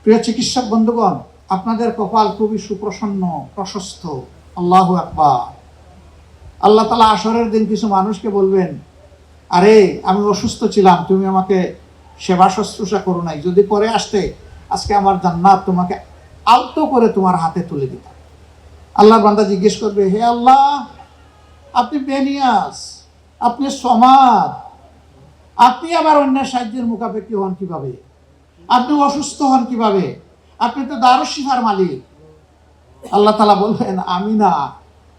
প্রিয় চিকিৎসক বন্ধুগণ, আপনাদের কপাল খুবই সুপ্রসন্ন, প্রশস্ত। আল্লাহু আকবার। আল্লাহ তাআলা আসরের দিন কিছু মানুষকে বলবেন, আরে আমি অসুস্থ ছিলাম, তুমি আমাকে সেবা শুশ্রূষা করো নাই, যদি করে আসতে আজকে আমার জান্নাত তোমাকে আলতো করে তোমার হাতে তুলে দিতাম। আল্লাহর বান্দা জিজ্ঞেস করবে, হে আল্লাহ, আপনি বেনিয়াস, আপনি সমাদ, আপনি আবার অন্যের সাহায্যের মুখাপেক্ষি হন কিভাবে? আপনি অসুস্থ হন কিভাবে? আপনি তো দারুস শিফার মালিক। আল্লাহ তাআলা বলবেন, আমি না,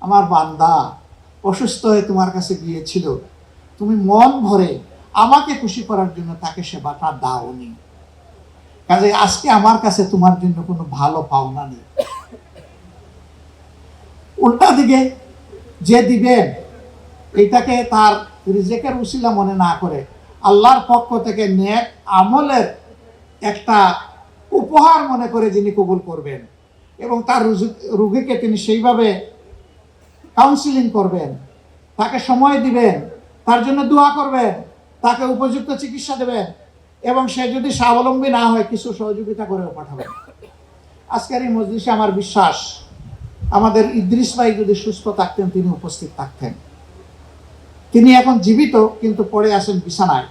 আমার বান্দা অসুস্থ হয়ে তোমার কাছে গিয়েছিল, তুমি মন ভরে আমাকে খুশি করার জন্য তাকে সেবাটা দাওনি, কাজে আজকে আমার কাছে তোমার জন্য কোনো ভালো পাওনা নেই। উল্টা দিকে যে দিবেন, এইটাকে তার রিজেকের উসিলা মনে না করে আল্লাহর পক্ষ থেকে নেক আমলের একটা উপহার মনে করে যিনি কবুল করবেন এবং তার রোগীকে তিনি সেইভাবে কাউন্সিলিং করবেন, তাকে সময় দিবেন, তার জন্য দোয়া করবেন, তাকে উপযুক্ত চিকিৎসা দেবেন এবং সে যদি স্বাবলম্বী না হয় কিছু সহযোগিতা করেও পাঠাবেন। আজকের এই মজলিসে আমার বিশ্বাস আমাদের ইদ্রিস ভাই যদি সুস্থ থাকতেন তিনি উপস্থিত থাকতেন। তিনি এখন জীবিত কিন্তু পড়ে আছেন বিছানায়।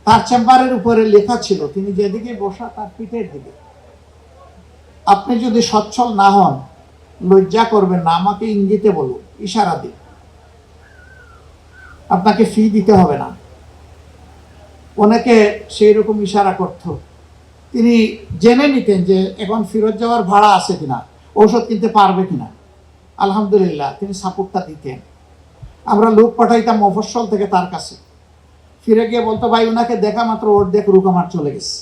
তার চেম্বারের উপরে লেখা ছিল, তিনি যেদিকে বসা তার পিঠের দিকে। আপনি যদি সচ্ছল না হন লজ্জা করবেন না, আমাকে ইঙ্গিতে বলুন, ইশারা দিন, আপনাকে ফি দিতে হবে না। অনেকে সেই রকম ইশারা করত, তিনি জেনে নিতেন যে এখন ফেরত যাওয়ার ভাড়া আছে কিনা, ঔষধ কিনতে পারবে কিনা। আলহামদুলিল্লাহ তিনি সাপোর্টটা দিতেন। আমরা লোক পাঠাইতাম মফস্বল থেকে তার কাছে, ফিরে গিয়ে বলতো, ভাই ওনাকে দেখা মাত্র অর্ধেক রোগ আমার চলে গেছে,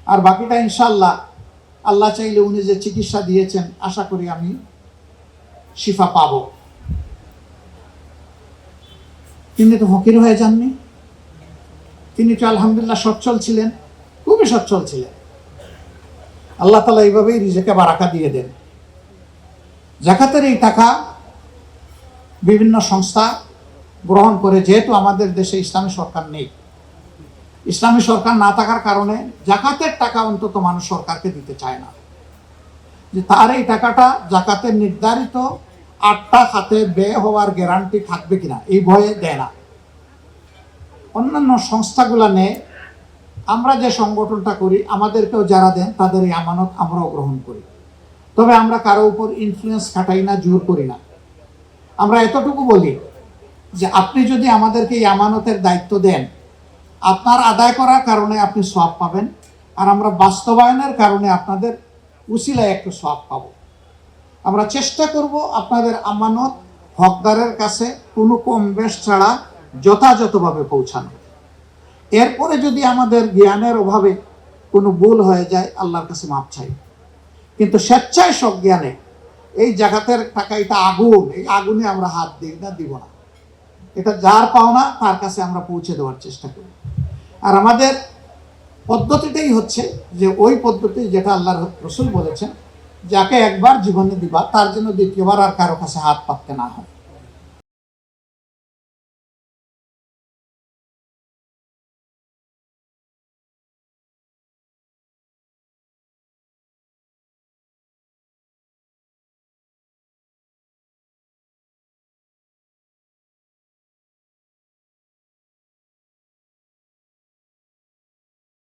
আর বাকিটা ইনশাল্লাহ আল্লাহ চাইলে উনি যে চিকিৎসা দিয়েছেন আশা করি আমি শিফা পাব। তিনি তো ফকির হয়ে যাননি, তিনি তো আলহামদুলিল্লাহ সচ্ছল ছিলেন, খুবই সচ্ছল ছিলেন। আল্লাহ তাআলা এইভাবেই রিজেকে বারাকা দিয়ে দেন। যাকাতের এই টাকা বিভিন্ন সংস্থা গ্রহণ করে, যেহেতু আমাদের দেশে ইসলামী সরকার নেই, ইসলামী সরকার না থাকার কারণে জাকাতের টাকা অন্তত মানুষ সরকারকে দিতে চায় না, যে তার এই টাকাটা জাকাতের নির্ধারিত 8টা খাতে ব্যয় হওয়ার গ্যারান্টি থাকবে কিনা এই ভয়ে দেয় না। অন্যান্য সংস্থাগুলা নেয়, আমরা যে সংগঠনটা করি আমাদেরকেও যারা দেন তাদের এই আমানত আমরাও গ্রহণ করি, তবে আমরা কারো উপর ইনফ্লুয়েন্স খাটাই না, জোর করি না। আমরা এতটুকু বলি যে আপনি যদি আমাদেরকে এই আমানতের দায়িত্ব দেন, আপনার আদায় করার কারণে আপনি সওয়াব পাবেন, আর আমরা বাস্তবায়নের কারণে আপনাদের উসিলায় একটু সওয়াব পাবো। আমরা চেষ্টা করব আপনাদের আমানত হকদারের কাছে কোনো কম বেশ ছাড়া যথাযথভাবে পৌঁছানো। এরপরে যদি আমাদের জ্ঞানের অভাবে কোনো ভুল হয়ে যায় আল্লাহর কাছে মাপ চাই, কিন্তু স্বেচ্ছায় সজ্ঞানে এই জাকাতের টাকা এটা আগুন, এই আগুনে আমরা হাত দিই না, দিব না। এটা যার পাওনা তার কাছে আমরা পৌঁছে দেওয়ার চেষ্টা করি। আর আমাদের পদ্ধতিটাই হচ্ছে যে ওই পদ্ধতি যেটা আল্লাহর রাসূল বলেছেন, যাকে একবার জীবনে দিবা তার জন্য দ্বিতীয়বার আর কারো কাছে হাত পাততে না হয়।